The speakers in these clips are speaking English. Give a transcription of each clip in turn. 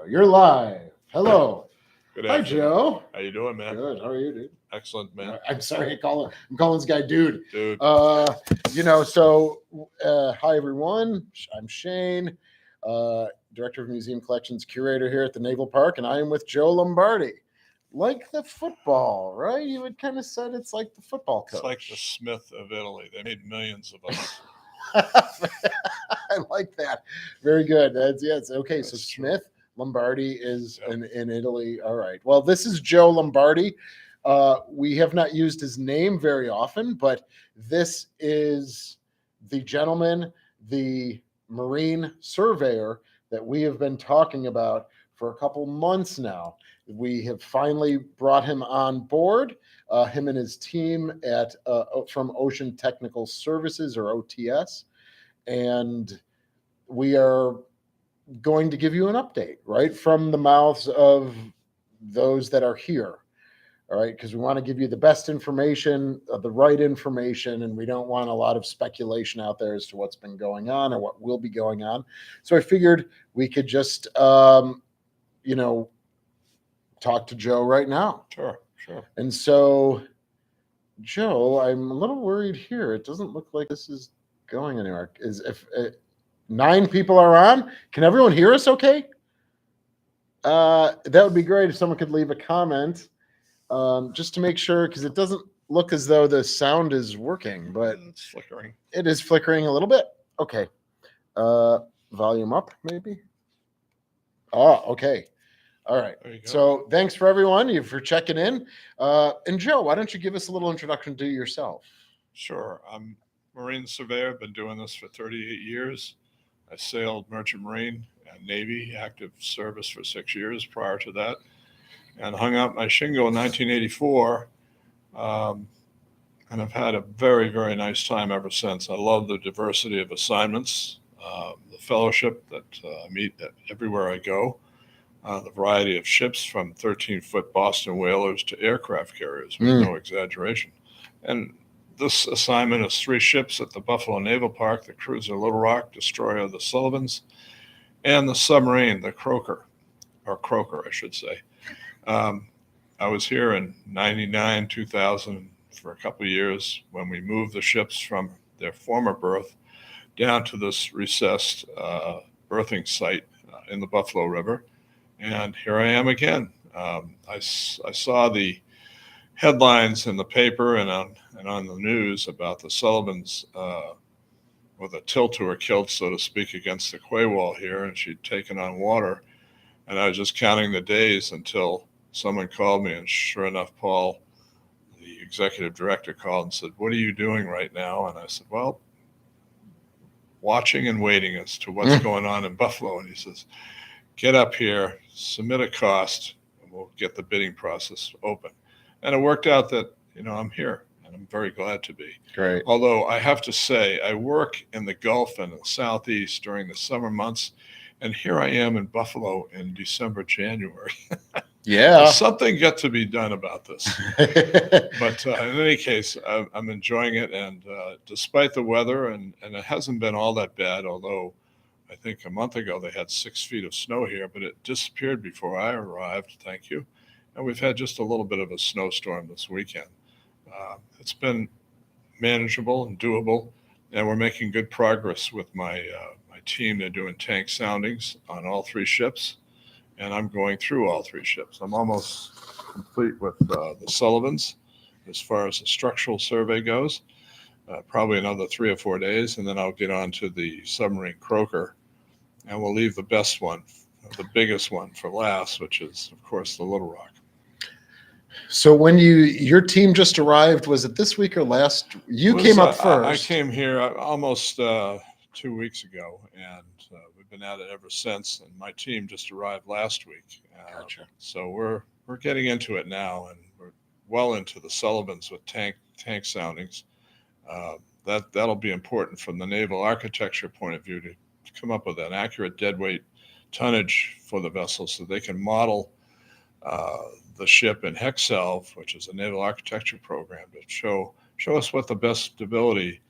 go. You're live. Hello. Good Hi, afternoon. Joe. How you doing, man? Good. How are you, dude? Excellent, man. I'm sorry. I'm calling this guy dude. Dude, Hi, everyone. I'm Shane, Director of Museum Collections Curator here at the Naval Park, and I am with Joe Lombardi. Like the football, right? You would kind of said it's like the football coach. it's like the Smith of Italy. They made millions of us. I like that. Very good. Yes. Okay. So That's true. Smith Lombardi is Yep. in Italy. All right. Well, this is Joe Lombardi. We have not used his name very often, but this is the gentleman, the Marine surveyor that we have been talking about for a couple months now. We have finally brought him on board. Him and his team at from Ocean Technical Services, or OTS, and we are going to give you an update right from the mouths of those that are here. All right, because we want to give you the best information, the right information, and we don't want a lot of speculation out there as to what's been going on or what will be going on. So I figured we could just, talk to Joe right now. Sure. And so, Joe, I'm a little worried here. It doesn't look like this is going anywhere. Is if 9 people are on? Can everyone hear us? Okay. That would be great if someone could leave a comment, just to make sure, because it doesn't look as though the sound is working, but It's flickering. it is flickering a little bit. Okay. Volume up, maybe. Oh, okay. All right. There you go. So thanks for everyone for checking in. And Joe, why don't you give us a little introduction to yourself? Sure. I'm Marine surveyor. I've been doing this for 38 years. I sailed Merchant Marine and Navy, active service for 6 years prior to that, and hung out my shingle in 1984. And I've had a very, very nice time ever since. I love the diversity of assignments, the fellowship that I meet everywhere I go, the variety of ships from 13-foot Boston whalers to aircraft carriers, with no exaggeration. And this assignment is 3 ships at the Buffalo Naval Park: the cruiser Little Rock, destroyer The Sullivans, and the submarine, the Croker, I should say. I was here in 99, 2000 for a couple of years when we moved the ships from their former berth down to this recessed berthing site in the Buffalo River. And here I am again. I saw the headlines in the paper and on the news about the Sullivans with a tilt-to-her kilt, so to speak, against the quay wall here, and she'd taken on water. And I was just counting the days until someone called me, and sure enough, Paul, the executive director, called and said, "What are you doing right now?" And I said, "Well, watching and waiting as to what's going on in Buffalo." And he says, "Get up here, submit a cost, and we'll get the bidding process open." And it worked out that, I'm here, and I'm very glad to be. Great. Although I have to say, I work in the Gulf and the Southeast during the summer months, and here I am in Buffalo in December, January. Yeah. Something got to be done about this. But in any case, I'm enjoying it, and despite the weather, and it hasn't been all that bad, although I think a month ago they had 6 feet of snow here, but it disappeared before I arrived, thank you. And we've had just a little bit of a snowstorm this weekend. It's been manageable and doable, and we're making good progress with my team. They're doing tank soundings on all 3 ships, and I'm going through all 3 ships. I'm almost complete with the Sullivans as far as the structural survey goes. Probably another 3 or 4 days, and then I'll get on to the submarine Croker, and we'll leave the best one, the biggest one, for last, which is, of course, the Little Rock. So when your team just arrived, was it this week or last? You came up first. I came here almost 2 weeks ago, and we've been at it ever since. And my team just arrived last week. Gotcha. So we're getting into it now, and we're well into the Sullivans with tank soundings. That'll be important from the naval architecture point of view to come up with an accurate deadweight tonnage for the vessel, so they can model the ship in Hexelv, which is a naval architecture program, to show us what the best stability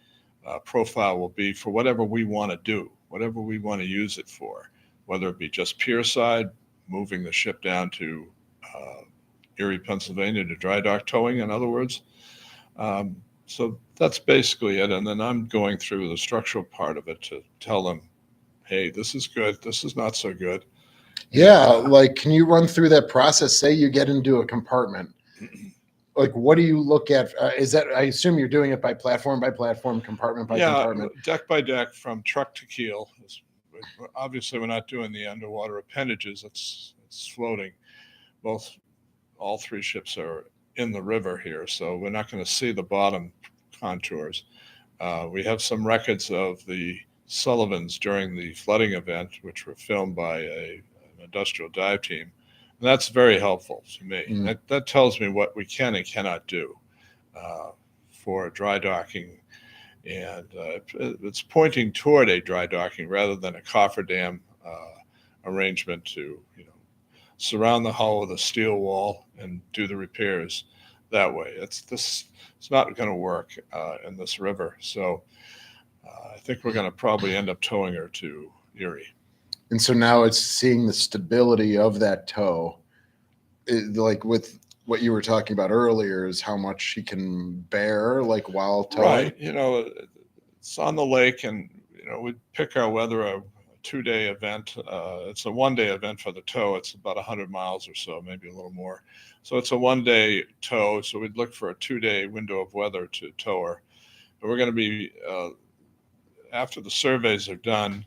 profile will be for whatever we want to do, whatever we want to use it for, whether it be just pier side moving the ship down to Erie, Pennsylvania to dry dock towing, in other words. So that's basically it. And then I'm going through the structural part of it to tell them, hey, this is good, this is not so good. Yeah, like, can you run through that process? Say you get into a compartment. Like, what do you look at? Is that, I assume you're doing it by platform, compartment by compartment? Deck by deck from truck to keel. Obviously, we're not doing the underwater appendages. It's floating. All three ships are in the river here, so we're not going to see the bottom contours. We have some records of the Sullivans during the flooding event, which were filmed by an industrial dive team. And that's very helpful to me. Mm. That tells me what we can and cannot do for dry docking. And it's pointing toward a dry docking rather than a cofferdam arrangement to, surround the hull with a steel wall and do the repairs that way. It's not going to work in this river. So I think we're going to probably end up towing her to Erie. And so now it's seeing the stability of that tow. Like with what you were talking about earlier, is how much she can bear, like, while towing. Right. It's on the lake, and, we pick our weather a 2-day event. It's a 1-day event for the tow. It's about 100 miles or so, maybe a little more. So it's a 1-day tow. So we'd look for a 2-day window of weather to tow her. And we're going to be, after the surveys are done,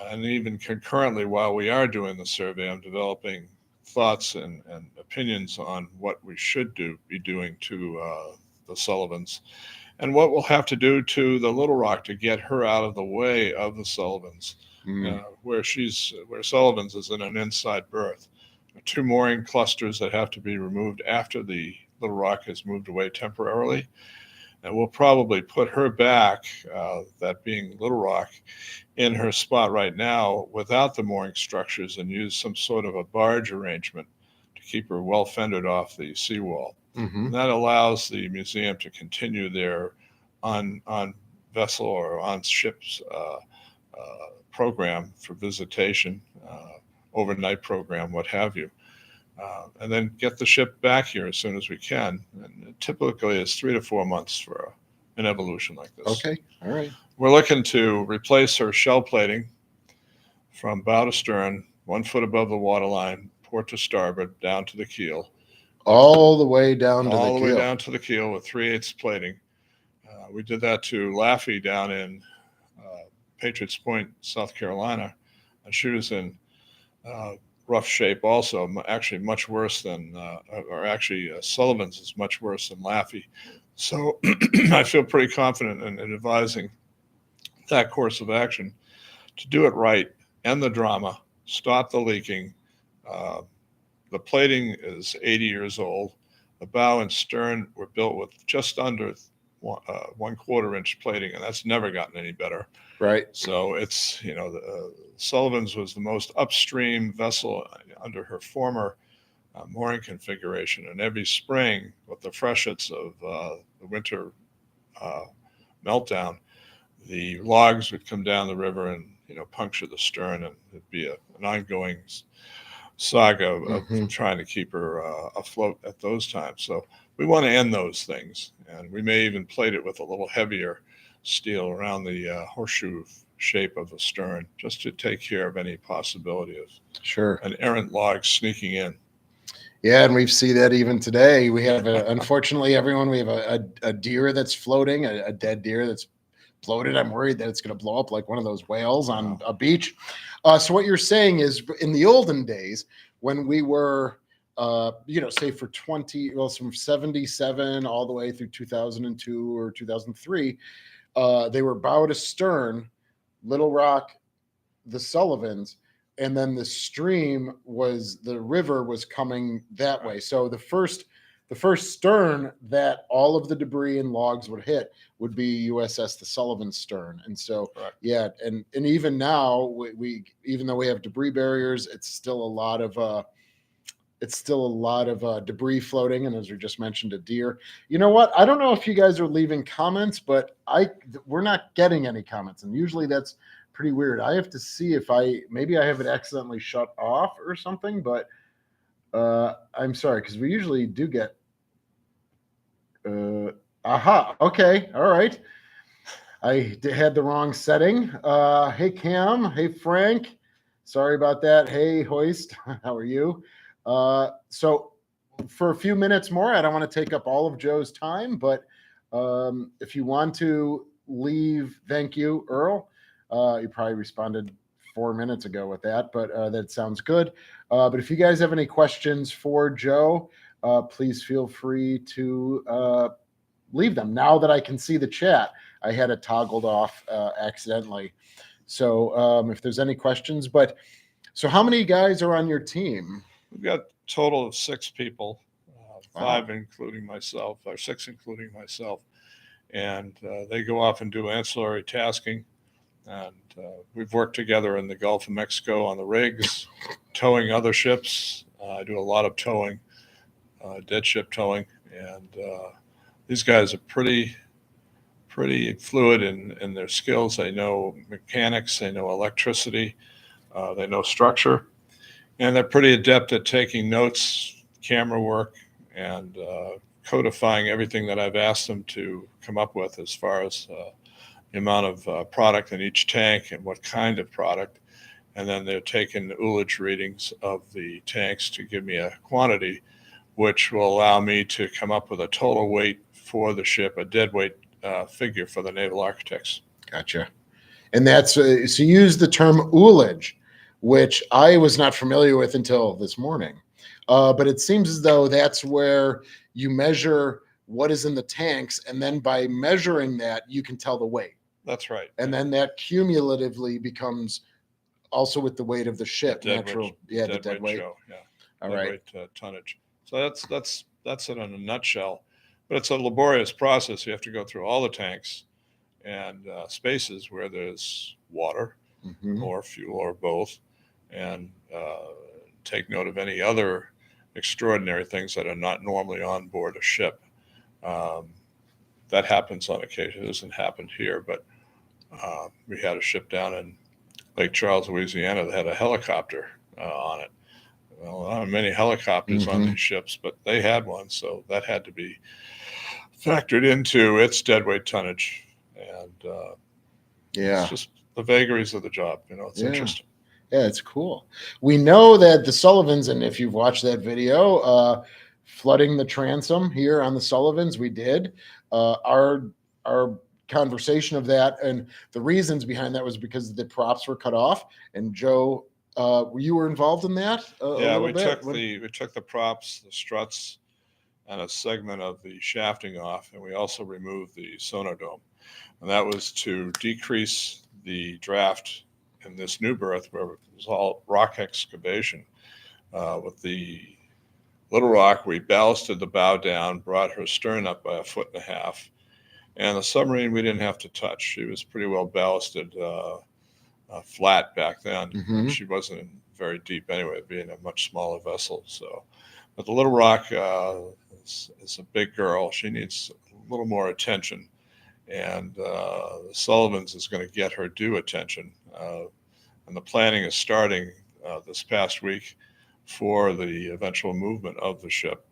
and even concurrently while we are doing the survey, I'm developing thoughts and opinions on what we should be doing to the Sullivans, and what we'll have to do to the Little Rock to get her out of the way of the Sullivans, where Sullivans is in an inside berth. 2 mooring clusters that have to be removed after the Little Rock has moved away temporarily. And we'll probably put her back, that being Little Rock, in her spot right now without the mooring structures, and use some sort of a barge arrangement to keep her well fended off the seawall. Mm-hmm. And that allows the museum to continue their on vessel or on ships program for visitation, overnight program, what have you. And then get the ship back here as soon as we can. And typically it's 3 to 4 months for an evolution like this. Okay, all right. We're looking to replace her shell plating from bow to stern, 1 foot above the waterline, port to starboard, down to the keel. All the way down to the keel. All the way down to the keel with 3/8 plating. We did that to Laffey down in Patriots Point, South Carolina. And she was in rough shape also, actually much worse than, Sullivans is much worse than Laffey. So I feel pretty confident in advising that course of action to do it right, end the drama, stop the leaking. The plating is 80 years old. The bow and stern were built with just under 1/4 inch plating, and that's never gotten any better. Right. So it's, the Sullivans was the most upstream vessel under her former mooring configuration. And every spring, with the freshets of the winter meltdown, the logs would come down the river and, puncture the stern, and it'd be an ongoing saga of trying to keep her afloat at those times. So we want to end those things, and we may even plate it with a little heavier steel around the horseshoe shape of the stern, just to take care of any possibility of an errant log sneaking in. Yeah, and we see that even today. We have, unfortunately, everyone, we have a deer that's floating, a dead deer that's floated. I'm worried that it's going to blow up like one of those whales on a beach. So what you're saying is, in the olden days, when we were, say for from 77 all the way through 2002 or 2003, they were bow to stern, Little Rock, the Sullivans, and then the river was coming that way. So the first stern that all of the debris and logs would hit would be USS The Sullivans stern. And so, yeah, and even now, we even though we have debris barriers, it's still a lot of debris floating. And as we just mentioned, a deer. You know what? I don't know if you guys are leaving comments, but we're not getting any comments. And usually that's pretty weird. I have to see if maybe I have it accidentally shut off or something, but I'm sorry, because we usually do get aha. Okay. All right. I had the wrong setting. Hey, Cam. Hey, Frank. Sorry about that. Hey, Hoist. How are you? So, for a few minutes more, I don't want to take up all of Joe's time, but if you want to leave, thank you, Earl. You probably responded 4 minutes ago with that, but that sounds good. But if you guys have any questions for Joe, please feel free to leave them. Now that I can see the chat, I had it toggled off accidentally. So if there's any questions, so how many guys are on your team? We've got a total of 6 people, Wow. 5 including myself, or 6 including myself. And they go off and do ancillary tasking. And we've worked together in the Gulf of Mexico on the rigs, towing other ships. I do a lot of towing, dead ship towing. And these guys are pretty fluid in their skills. They know mechanics, they know electricity, they know structure, and they're pretty adept at taking notes, camera work, and codifying everything that I've asked them to come up with as far as the amount of product in each tank and what kind of product. And then they're taking ullage readings of the tanks to give me a quantity, which will allow me to come up with a total weight for the ship, a dead weight figure for the naval architects. Gotcha. And that's so you use the term ullage, which I was not familiar with until this morning. But it seems as though that's where you measure what is in the tanks, and then by measuring that, you can tell the weight. That's right. And then that cumulatively becomes also with the weight of the ship. The dead weight. Show, yeah. All dead right. Weight, tonnage. So that's it in a nutshell. But it's a laborious process. You have to go through all the tanks and spaces where there's water or fuel or both, and take note of any other extraordinary things that are not normally on board a ship. That happens on occasion. It hasn't happened here, but we had a ship down in Lake Charles, Louisiana, that had a helicopter on it. Well, there aren't many helicopters on these ships, but they had one, so that had to be factored into its deadweight tonnage. And it's just the vagaries of the job. It's interesting. Yeah, it's cool. We know that the Sullivans, and if you've watched that video, flooding the transom here on the Sullivans, we did. Our conversation of that and the reasons behind that was because the props were cut off. And Joe, you were involved in that? We took the props, the struts, and a segment of the shafting off, and we also removed the sonodome. And that was to decrease the draft in this new berth where it was all rock excavation. With the Little Rock, we ballasted the bow down, brought her stern up by 1.5 feet. And the submarine we didn't have to touch. She was pretty well ballasted flat back then. She wasn't very deep anyway, being a much smaller vessel. So, but the Little Rock is a big girl. She needs a little more attention. And the Sullivans is going to get her due attention. And the planning is starting this past week for the eventual movement of the ship.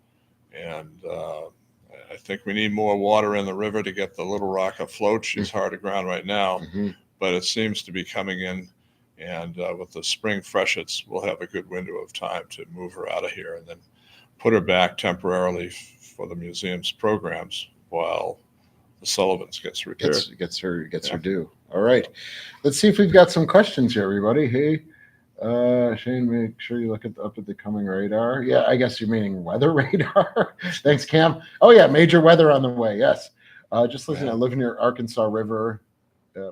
And I think we need more water in the river to get the Little Rock afloat. She's hard aground right now, but it seems to be coming in. And with the spring freshets, we'll have a good window of time to move her out of here and then put her back temporarily for the museum's programs while the Sullivans gets repaired. Gets her due. All right. Let's see if we've got some questions here, everybody. Hey, Shane, make sure you look up at the coming radar. Yeah, I guess you're meaning weather radar. Thanks, Cam. Oh, yeah, major weather on the way. Yes. Just listen, I live near Arkansas River.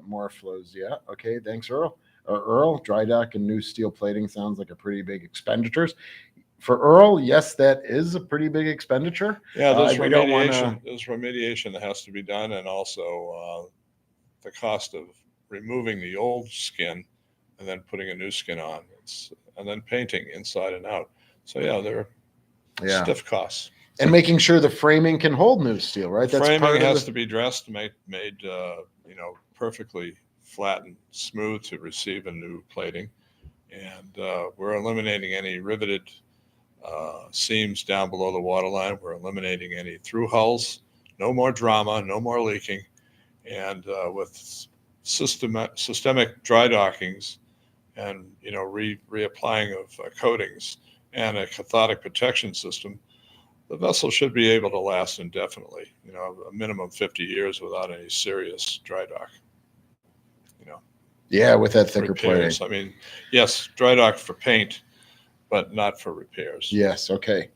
More flows. Yeah. Okay. Thanks, Earl. Earl, dry dock and new steel plating sounds like a pretty big expenditures. For Earl, yes, that is a pretty big expenditure. Yeah, there's remediation that has to be done, and also the cost of removing the old skin and then putting a new skin on, and then painting inside and out. So there are stiff costs. And making sure the framing can hold new steel, right? That's framing has to be dressed, made perfectly flat and smooth to receive a new plating. And we're eliminating any riveted seams down below the waterline. We're eliminating any through hulls. No more drama, no more leaking. And with systemic dry dockings and reapplying of coatings and a cathodic protection system, the vessel should be able to last indefinitely. A minimum 50 years without any serious dry dock. Yeah, with that thicker repairs. plating. I mean, yes, dry dock for paint, but not for repairs. Yes. Okay.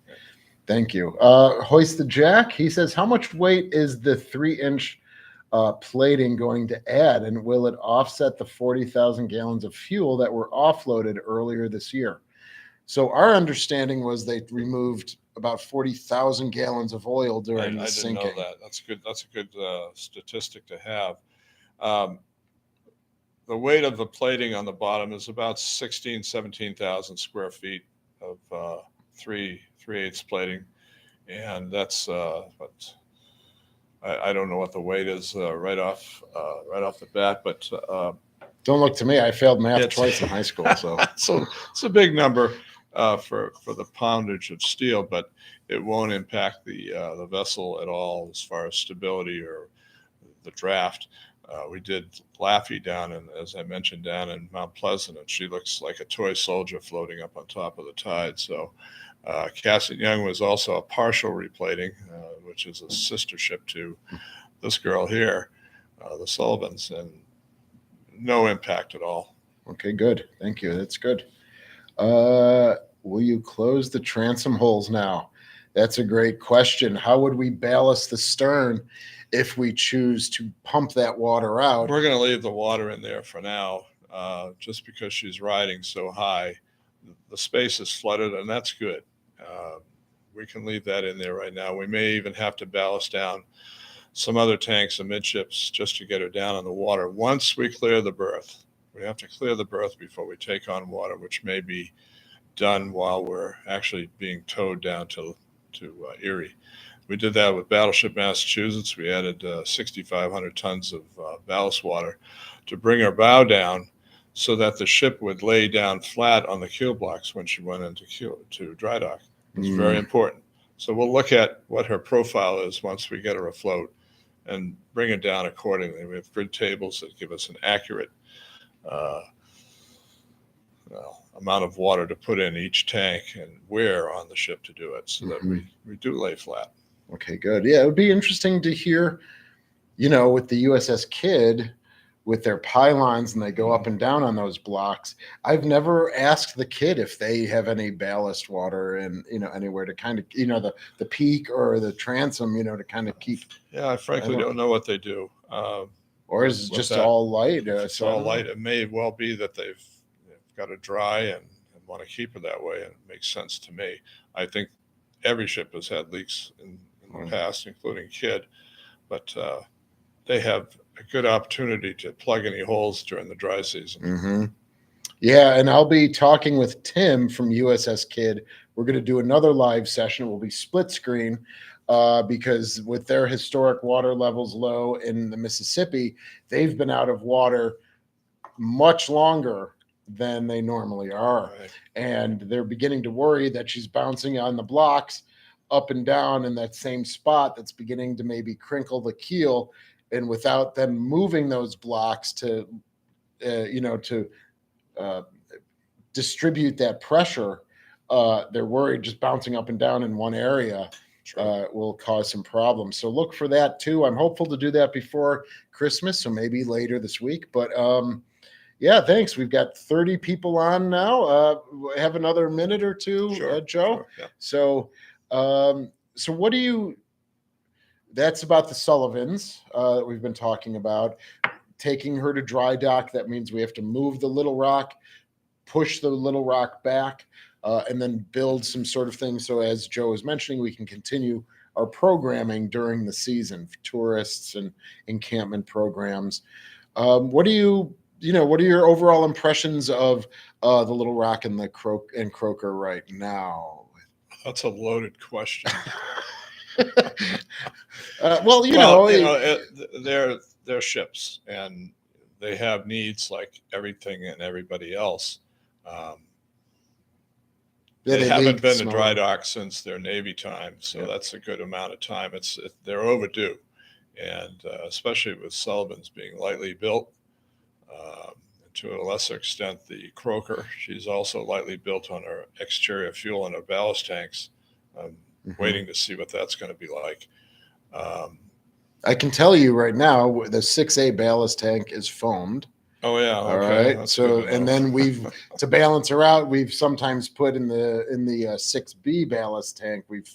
Thank you. Hoist the Jack. He says, how much weight is the 3-inch plating going to add, and will it offset the 40,000 gallons of fuel that were offloaded earlier this year? So our understanding was they removed about 40,000 gallons of oil during the sinking. I didn't know that. That's good. That's a good statistic to have. The weight of the plating on the bottom is about 17,000 square feet of 3/8 plating, and that's what I don't know what the weight is right off the bat, but don't look to me. I failed math twice in high school, so it's a big number for the poundage of steel, but it won't impact the vessel at all as far as stability or the draft. We did Laffey down, and as I mentioned, down in Mount Pleasant, and she looks like a toy soldier floating up on top of the tide. So Cass & Young was also a partial replating, which is a sister ship to this girl here, the Sullivans, and no impact at all. Okay, good. Thank you. That's good. Will you close the transom holes now? That's a great question. How would we ballast the stern if we choose to pump that water out? We're going to leave the water in there for now, just because she's riding so high. The space is flooded, and that's good. We can leave that in there right now. We may even have to ballast down some other tanks amidships just to get her down in the water. Once we clear the berth, we have to clear the berth before we take on water, which may be done while we're actually being towed down to Erie. We did that with Battleship Massachusetts. We added 6,500 tons of ballast water to bring our bow down so that the ship would lay down flat on the keel blocks when she went into dry dock. It's very important. So we'll look at what her profile is once we get her afloat and bring it down accordingly. We have grid tables that give us an accurate amount of water to put in each tank and where on the ship to do it, so that we do lay flat. Okay, good. Yeah, it would be interesting to hear, with the USS Kidd, with their pylons, and they go up and down on those blocks. I've never asked the Kidd if they have any ballast water and, anywhere to kind of, the peak or the transom, to kind of keep. Yeah, I frankly don't know what they do. Or is it just all light? It's all light. It may well be that they've got to dry and want to keep it that way, and it makes sense to me. I think every ship has had leaks in the past, including Kidd, but they have a good opportunity to plug any holes during the dry season. Yeah, and I'll be talking with Tim from USS Kidd. We're going to do another live session. It will be split screen because with their historic water levels low in the Mississippi, they've been out of water much longer than they normally are. Right. And they're beginning to worry that she's bouncing on the blocks up and down in that same spot that's beginning to maybe crinkle the keel. And without them moving those blocks to, distribute that pressure, they're worried just bouncing up and down in one area will cause some problems. So look for that too. I'm hopeful to do that before Christmas, so maybe later this week. But yeah, thanks. We've got 30 people on now. Have another minute or two, Joe. Sure, yeah. So what do you? That's about the Sullivans that we've been talking about. Taking her to dry dock, that means we have to move the Little Rock, push the Little Rock back, and then build some sort of thing. So as Joe was mentioning, we can continue our programming during the season for tourists and encampment programs. What are your overall impressions of the Little Rock and the Croaker right now? That's a loaded question. They're they're ships, and they have needs like everything and everybody else. Um, Yeah, they they haven't leak been to snow. dry dock since their Navy time, so Yeah. that's a good amount of time. They're overdue, and especially with Sullivan's being lightly built. Um, to a lesser extent, the Croaker, she's also lightly built on her exterior fuel and her ballast tanks. I'm waiting to see what that's going to be like. Um, I can tell you right now, the 6A ballast tank is foamed. oh yeah, All okay, right. that's So, good to and know. then we've to balance her out, we've sometimes put in the 6B ballast tank. We've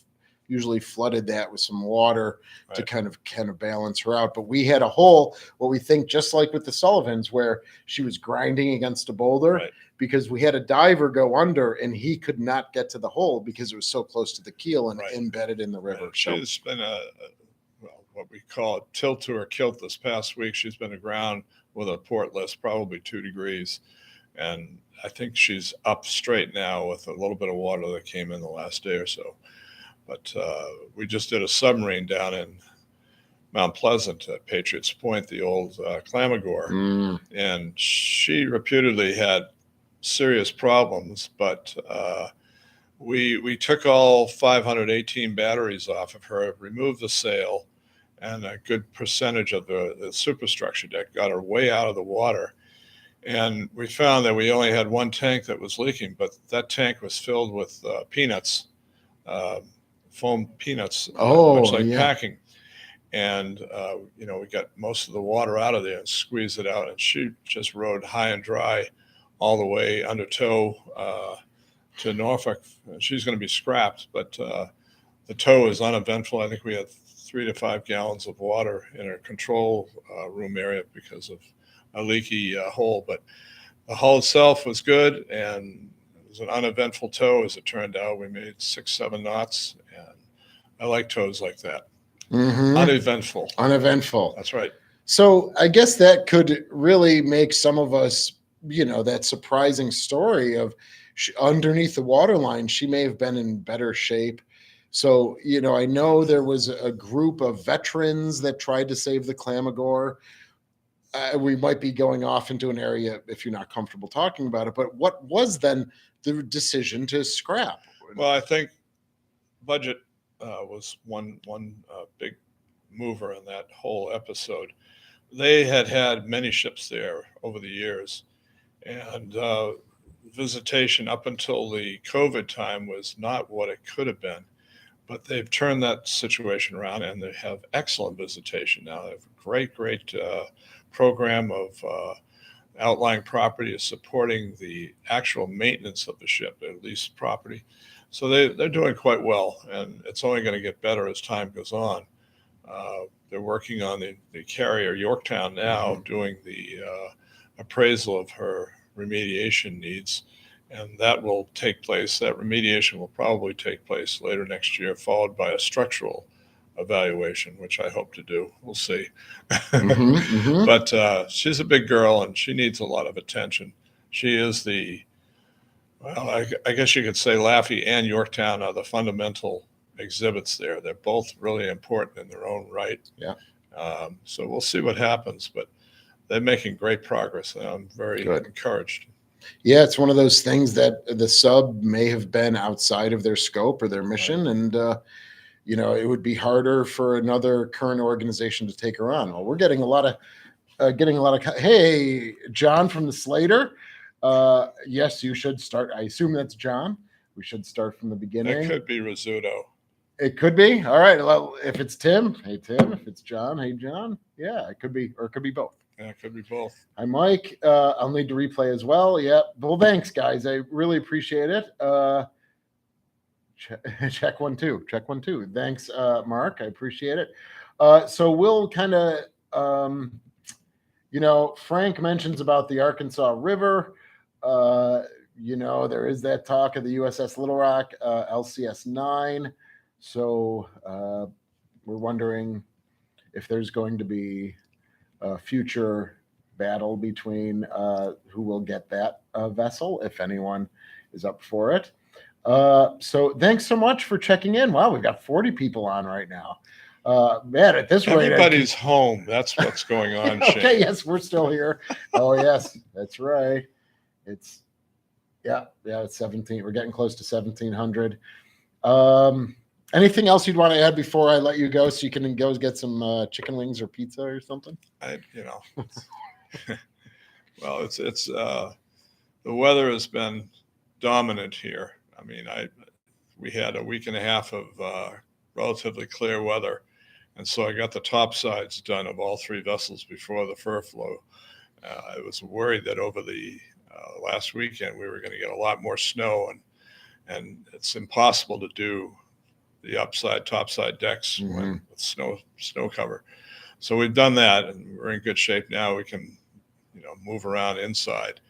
usually flooded that with some water to Right. kind of balance her out. But we had a hole, what we think, just like with the Sullivans, where she was grinding against a boulder. Right. Because we had a diver go under and he could not get to the hole because it was so close to the keel and Right. embedded in the river. Right. She's been well, what we call a tilt to her kilt this past week. She's been aground with a portless, probably 2 degrees. And I think she's up straight now with a little bit of water that came in the last day or so. But we just did a submarine down in Mount Pleasant at Patriots Point, the old Clamagore. And she reputedly had serious problems, but we took all 518 batteries off of her, removed the sail, and a good percentage of the superstructure deck, got her way out of the water. And we found that we only had one tank that was leaking, but that tank was filled with peanuts, uh, foam peanuts, much like packing. And, we got most of the water out of there and squeezed it out. And she just rode high and dry all the way under tow to Norfolk. She's going to be scrapped, but the tow is uneventful. I think we had 3 to 5 gallons of water in our control room area because of a leaky hole. But the hull itself was good, and it was an uneventful tow, as it turned out. We made 6-7 knots, and I like tows like that. Uneventful. That's right. So I guess that could really make some of us, that surprising story of underneath the waterline, she may have been in better shape. So, I know there was a group of veterans that tried to save the Clamagore. We might be going off into an area if you're not comfortable talking about it, but what was then the decision to scrap? Well, I think budget was one big mover in that whole episode. They had many ships there over the years, and visitation up until the COVID time was not what it could have been. But they've turned that situation around, and they have excellent visitation now. They have a great program of outlying property is supporting the actual maintenance of the ship, at least property. So they're doing quite well, and it's only going to get better as time goes on. They're working on the carrier Yorktown now, doing the appraisal of her remediation needs, and that will take place. That remediation will probably take place later next year, followed by a structural evaluation, which I hope to do. We'll see. But she's a big girl, and she needs a lot of attention. She is I guess you could say Laffey and Yorktown are the fundamental exhibits there. They're both really important in their own right. Yeah. So we'll see what happens, but they're making great progress, and I'm very encouraged. Yeah, it's one of those things that the sub may have been outside of their scope or their mission, and it would be harder for another current organization to take her on. Well, we're getting a lot of hey, John from the Slater. Yes, you should start. I assume that's John. We should start from the beginning. It could be Rizzuto. It could be. All right. Well, if it's Tim, hey Tim. If it's John, hey John. Yeah, it could be, or it could be both. Yeah, it could be both. Hi, Mike. I'll need to replay as well. Yeah. Well, thanks, guys. I really appreciate it. Check 1 2. Check 1 2. Thanks, Mark. I appreciate it. So we'll kind of, Frank mentions about the Arkansas River. There is that talk of the USS Little Rock, LCS 9. So we're wondering if there's going to be a future battle between who will get that vessel, if anyone is up for it. So thanks so much for checking in. Wow, we've got 40 people on right now. Man, at this rate, Everybody's home. That's what's going on, Shane. okay, yes, we're still here. Oh, yes, that's right. It's it's 17. We're getting close to 1700. Anything else you'd want to add before I let you go, so you can go get some chicken wings or pizza or something? Well, it's the weather has been dominant here. I mean, we had a week and a half of relatively clear weather, and so I got the topsides done of all 3 vessels before the fur flow. I was worried that over the last weekend we were going to get a lot more snow, and it's impossible to do the topside decks with snow cover. So we've done that, and we're in good shape now. We can, move around inside,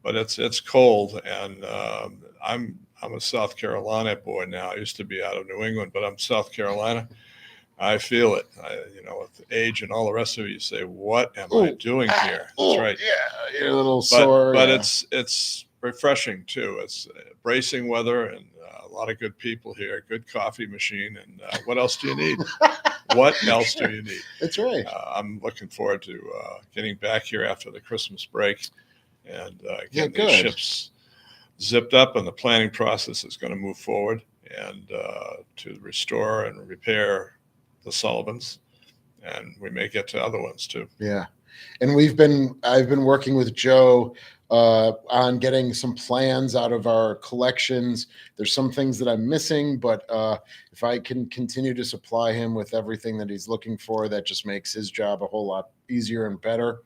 but it's cold, and I'm a South Carolina boy now. I used to be out of New England, but I'm South Carolina. I feel it. With age and all the rest of it, you say, "What am I doing here?" That's right. Yeah, you're a little sore. But it's refreshing too. It's bracing weather and a lot of good people here. Good coffee machine, and what else do you need? What else do you need? That's right. I'm looking forward to getting back here after the Christmas break and getting good. these ships zipped up, and the planning process is going to move forward and to restore and repair the Sullivans, and we may get to other ones too. Yeah, and I've been working with Joe on getting some plans out of our collections. There's some things that I'm missing, but if I can continue to supply him with everything that he's looking for, that just makes his job a whole lot easier and better.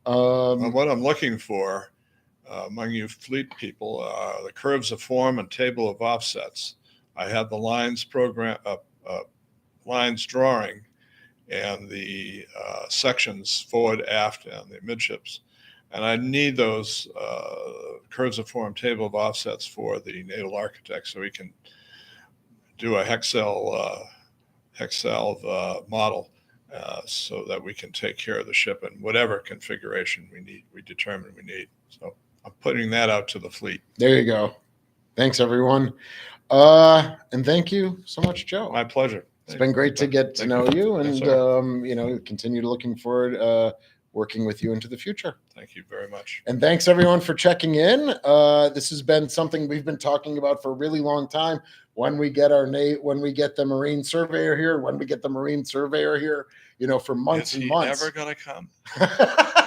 What I'm looking for among you fleet people, the curves of form and table of offsets. I have the lines drawing and the sections forward, aft, and the midships. And I need those curves of form, table of offsets for the naval architect, so we can do a hexel model, so that we can take care of the ship in whatever configuration we determine we need. So I'm putting that out to the fleet. There you go. Thanks, everyone. And thank you so much, Joe. My pleasure. It's been great to get to know you, and continue to looking forward working with you into the future. Thank you very much. And thanks everyone for checking in. This has been something we've been talking about for a really long time. When we get the Marine surveyor here, for months and months. Is he ever going to come?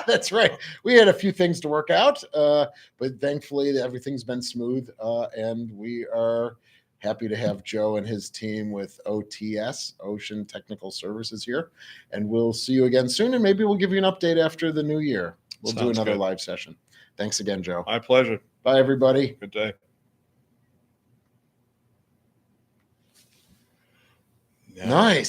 That's right. We had a few things to work out, but thankfully everything's been smooth, and we are happy to have Joe and his team with OTS, Ocean Technical Services, here. And we'll see you again soon, and maybe we'll give you an update after the new year. We'll do another live session. Thanks again, Joe. My pleasure. Bye, everybody. Good day. Nice.